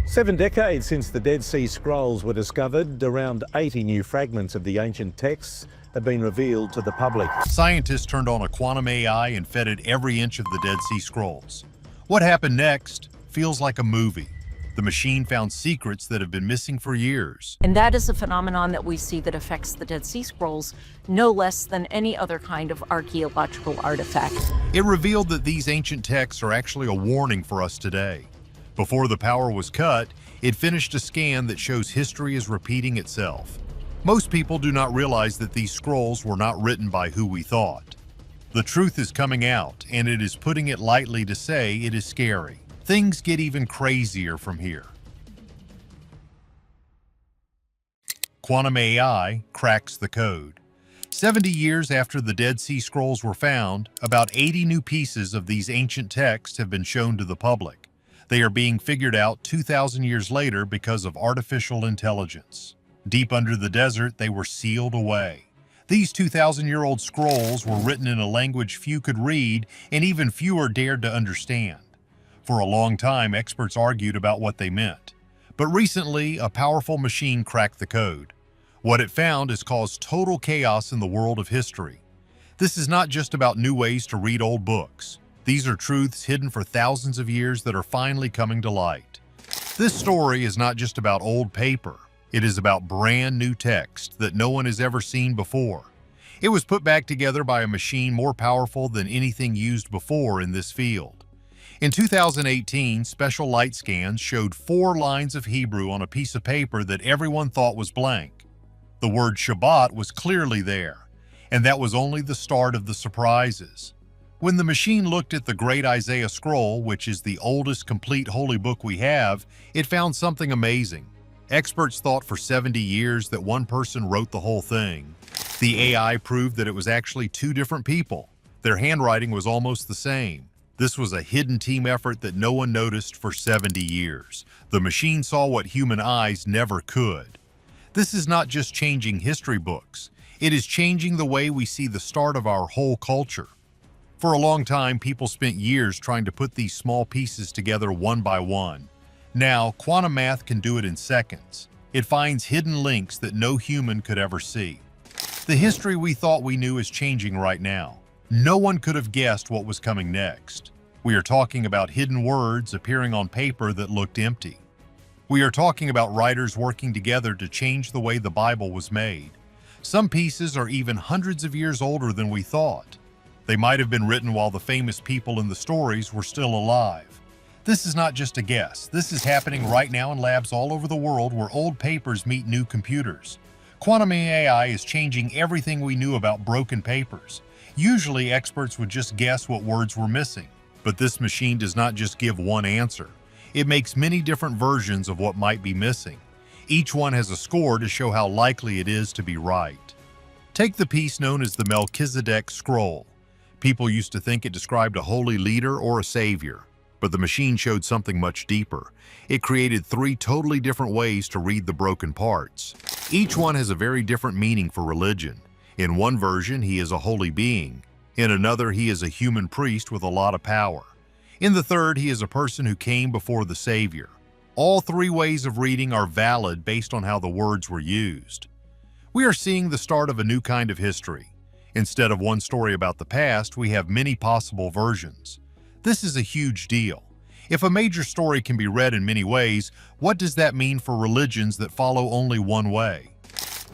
7 decades since the Dead Sea Scrolls were discovered, around 80 new fragments of the ancient texts have been revealed to the public. Scientists turned on a quantum AI and fed it every inch of the Dead Sea Scrolls. What happened next feels like a movie. The machine found secrets that have been missing for years. And that is a phenomenon that we see that affects the Dead Sea Scrolls no less than any other kind of archaeological artifact. It revealed that these ancient texts are actually a warning for us today. Before the power was cut, it finished a scan that shows history is repeating itself. Most people do not realize that these scrolls were not written by who we thought. The truth is coming out, and it is putting it lightly to say it is scary. Things get even crazier from here. Quantum AI cracks the code. 70 years after the Dead Sea Scrolls were found, about 80 new pieces of these ancient texts have been shown to the public. They are being figured out 2,000 years later because of artificial intelligence. Deep under the desert, they were sealed away. These 2,000-year-old scrolls were written in a language few could read and even fewer dared to understand. For a long time, experts argued about what they meant. But recently, a powerful machine cracked the code. What it found has caused total chaos in the world of history. This is not just about new ways to read old books. These are truths hidden for thousands of years that are finally coming to light. This story is not just about old paper. It is about brand new text that no one has ever seen before. It was put back together by a machine more powerful than anything used before in this field. In 2018, special light scans showed 4 lines of Hebrew on a piece of paper that everyone thought was blank. The word Shabbat was clearly there, and that was only the start of the surprises. When the machine looked at the Great Isaiah Scroll, which is the oldest complete holy book we have, it found something amazing. Experts thought for 70 years that one person wrote the whole thing. The AI proved that it was actually 2 different people. Their handwriting was almost the same. This was a hidden team effort that no one noticed for 70 years. The machine saw what human eyes never could. This is not just changing history books. It is changing the way we see the start of our whole culture. For a long time, people spent years trying to put these small pieces together one by one. Now, quantum math can do it in seconds. It finds hidden links that no human could ever see. The history we thought we knew is changing right now. No one could have guessed what was coming next. We are talking about hidden words appearing on paper that looked empty. We are talking about writers working together to change the way the Bible was made. Some pieces are even hundreds of years older than we thought. They might have been written while the famous people in the stories were still alive. This is not just a guess. This is happening right now in labs all over the world where old papers meet new computers. Quantum AI is changing everything we knew about broken papers. Usually, experts would just guess what words were missing. But this machine does not just give one answer. It makes many different versions of what might be missing. Each one has a score to show how likely it is to be right. Take the piece known as the Melchizedek Scroll. People used to think it described a holy leader or a savior, but the machine showed something much deeper. It created 3 totally different ways to read the broken parts. Each one has a very different meaning for religion. In one version, he is a holy being. In another, he is a human priest with a lot of power. In the third, he is a person who came before the Savior. All 3 ways of reading are valid based on how the words were used. We are seeing the start of a new kind of history. Instead of one story about the past, we have many possible versions. This is a huge deal. If a major story can be read in many ways, what does that mean for religions that follow only one way?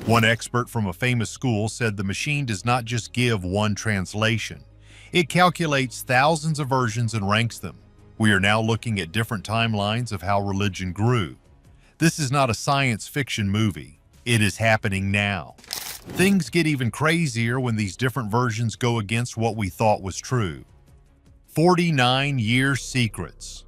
One expert from a famous school said the machine does not just give one translation. It calculates thousands of versions and ranks them. We are now looking at different timelines of how religion grew. This is not a science fiction movie. It is happening now. Things get even crazier when these different versions go against what we thought was true. 49-year secrets.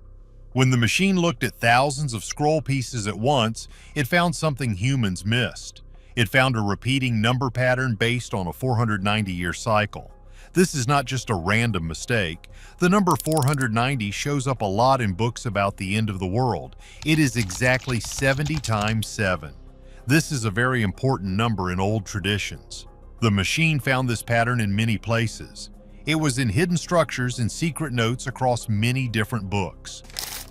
When the machine looked at thousands of scroll pieces at once, it found something humans missed. It found a repeating number pattern based on a 490-year cycle. This is not just a random mistake. The number 490 shows up a lot in books about the end of the world. It is exactly 70 times 7. This is a very important number in old traditions. The machine found this pattern in many places. It was in hidden structures and secret notes across many different books.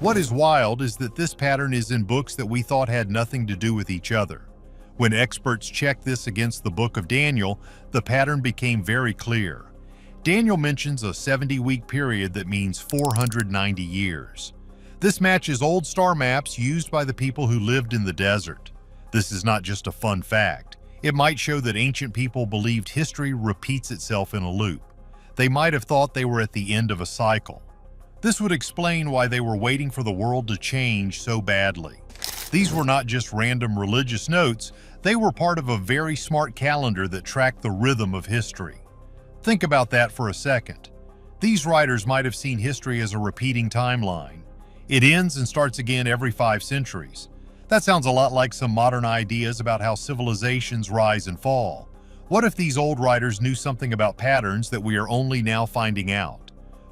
What is wild is that this pattern is in books that we thought had nothing to do with each other. When experts checked this against the book of Daniel, the pattern became very clear. Daniel mentions a 70-week period that means 490 years. This matches old star maps used by the people who lived in the desert. This is not just a fun fact. It might show that ancient people believed history repeats itself in a loop. They might have thought they were at the end of a cycle. This would explain why they were waiting for the world to change so badly. These were not just random religious notes, they were part of a very smart calendar that tracked the rhythm of history. Think about that for a second. These writers might have seen history as a repeating timeline. It ends and starts again every 5 centuries. That sounds a lot like some modern ideas about how civilizations rise and fall. What if these old writers knew something about patterns that we are only now finding out?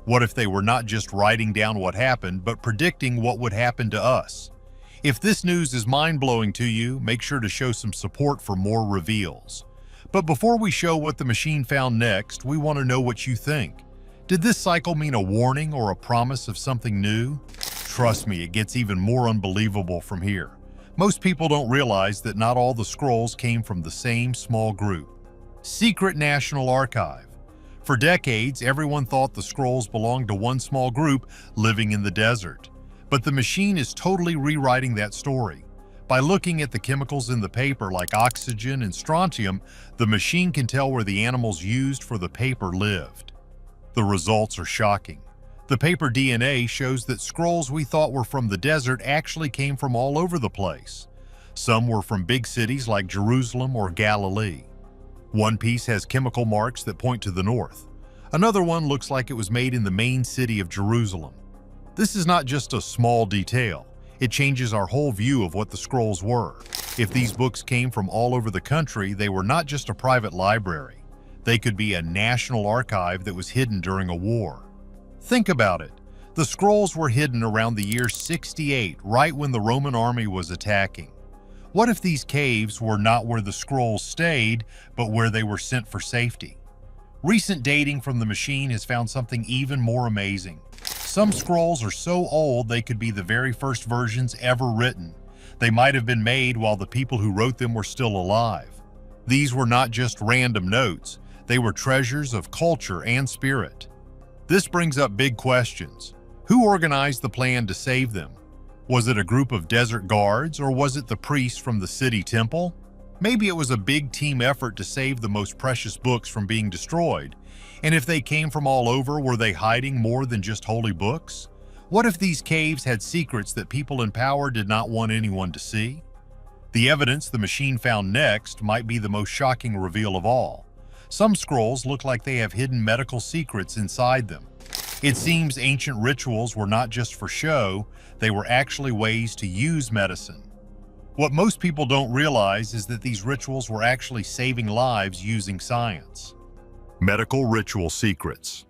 What if they were not just writing down what happened, but predicting what would happen to us? If this news is mind-blowing to you, make sure to show some support for more reveals. But before we show what the machine found next, we want to know what you think. Did this cycle mean a warning or a promise of something new? Trust me, it gets even more unbelievable from here. Most people don't realize that not all the scrolls came from the same small group. Secret National Archive. For decades, everyone thought the scrolls belonged to one small group living in the desert. But the machine is totally rewriting that story. By looking at the chemicals in the paper like oxygen and strontium, the machine can tell where the animals used for the paper lived. The results are shocking. The paper DNA shows that scrolls we thought were from the desert actually came from all over the place. Some were from big cities like Jerusalem or Galilee. One piece has chemical marks that point to the north. Another one looks like it was made in the main city of Jerusalem. This is not just a small detail. It changes our whole view of what the scrolls were. If these books came from all over the country, they were not just a private library. They could be a national archive that was hidden during a war. Think about it. The scrolls were hidden around the year 68, right when the Roman army was attacking. What if these caves were not where the scrolls stayed, but where they were sent for safety? Recent dating from the machine has found something even more amazing. Some scrolls are so old they could be the very first versions ever written. They might have been made while the people who wrote them were still alive. These were not just random notes, they were treasures of culture and spirit. This brings up big questions. Who organized the plan to save them? Was it a group of desert guards, or was it the priests from the city temple? Maybe it was a big team effort to save the most precious books from being destroyed. And if they came from all over, were they hiding more than just holy books? What if these caves had secrets that people in power did not want anyone to see? The evidence the machine found next might be the most shocking reveal of all. Some scrolls look like they have hidden medical secrets inside them. It seems ancient rituals were not just for show, they were actually ways to use medicine. What most people don't realize is that these rituals were actually saving lives using science. Medical ritual secrets.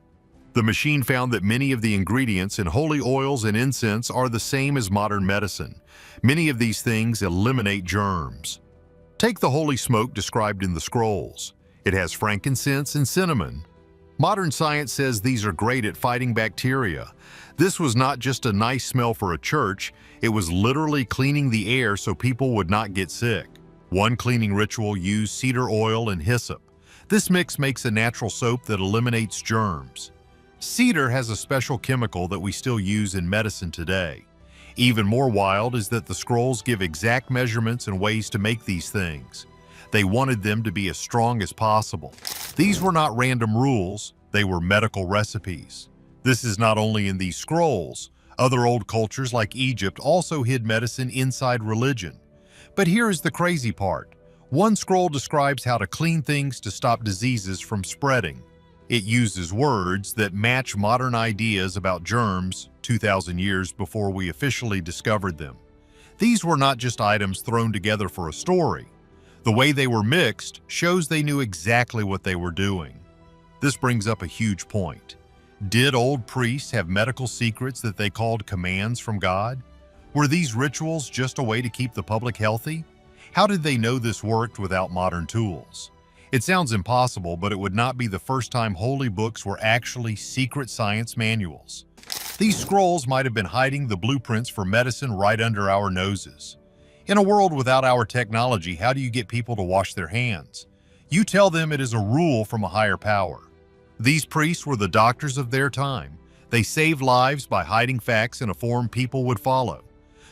The machine found that many of the ingredients in holy oils and incense are the same as modern medicine. Many of these things eliminate germs. Take the holy smoke described in the scrolls. It has frankincense and cinnamon. Modern science says these are great at fighting bacteria. This was not just a nice smell for a church, it was literally cleaning the air so people would not get sick. One cleaning ritual used cedar oil and hyssop. This mix makes a natural soap that eliminates germs. Cedar has a special chemical that we still use in medicine today. Even more wild is that the scrolls give exact measurements and ways to make these things. They wanted them to be as strong as possible. These were not random rules, they were medical recipes. This is not only in these scrolls. Other old cultures like Egypt also hid medicine inside religion. But here is the crazy part. One scroll describes how to clean things to stop diseases from spreading. It uses words that match modern ideas about germs 2,000 years before we officially discovered them. These were not just items thrown together for a story. The way they were mixed shows they knew exactly what they were doing. This brings up a huge point. Did old priests have medical secrets that they called commands from God? Were these rituals just a way to keep the public healthy? How did they know this worked without modern tools? It sounds impossible, but it would not be the first time holy books were actually secret science manuals. These scrolls might have been hiding the blueprints for medicine right under our noses. In a world without our technology, how do you get people to wash their hands? You tell them it is a rule from a higher power. These priests were the doctors of their time. They saved lives by hiding facts in a form people would follow.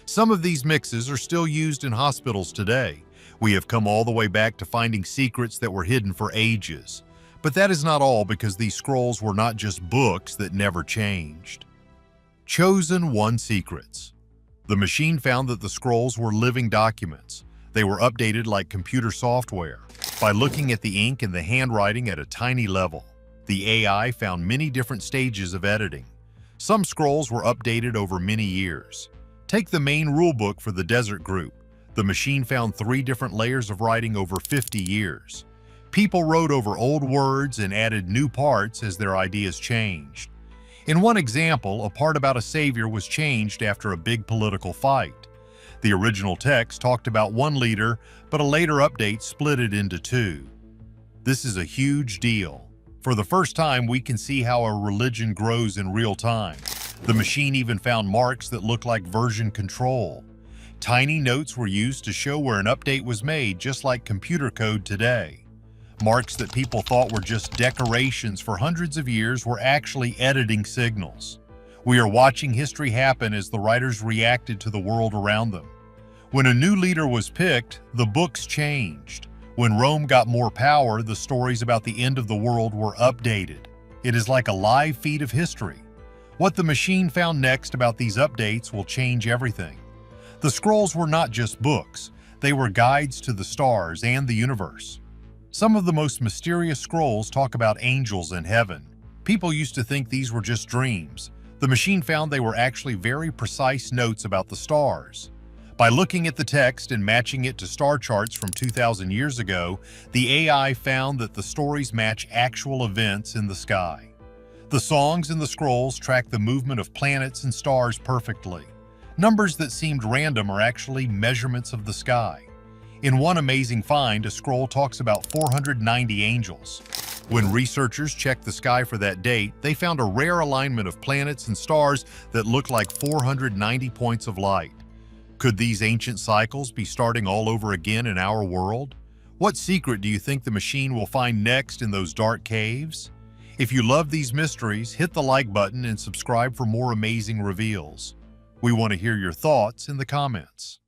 Some of these mixes are still used in hospitals today. We have come all the way back to finding secrets that were hidden for ages. But that is not all, because these scrolls were not just books that never changed. Chosen One Secrets. The machine found that the scrolls were living documents. They were updated like computer software, by looking at the ink and the handwriting at a tiny level. The AI found many different stages of editing. Some scrolls were updated over many years. Take the main rulebook for the desert group. The machine found 3 different layers of writing over 50 years. People wrote over old words and added new parts as their ideas changed. In one example, a part about a savior was changed after a big political fight. The original text talked about one leader, but a later update split it into 2. This is a huge deal. For the first time, we can see how a religion grows in real time. The machine even found marks that look like version control. Tiny notes were used to show where an update was made, just like computer code today. Marks that people thought were just decorations for hundreds of years were actually editing signals. We are watching history happen as the writers reacted to the world around them. When a new leader was picked, the books changed. When Rome got more power, the stories about the end of the world were updated. It is like a live feed of history. What the machine found next about these updates will change everything. The scrolls were not just books, they were guides to the stars and the universe. Some of the most mysterious scrolls talk about angels in heaven. People used to think these were just dreams. The machine found they were actually very precise notes about the stars. By looking at the text and matching it to star charts from 2,000 years ago, the AI found that the stories match actual events in the sky. The songs in the scrolls track the movement of planets and stars perfectly. Numbers that seemed random are actually measurements of the sky. In one amazing find, a scroll talks about 490 angels. When researchers checked the sky for that date, they found a rare alignment of planets and stars that looked like 490 points of light. Could these ancient cycles be starting all over again in our world? What secret do you think the machine will find next in those dark caves? If you love these mysteries, hit the like button and subscribe for more amazing reveals. We want to hear your thoughts in the comments.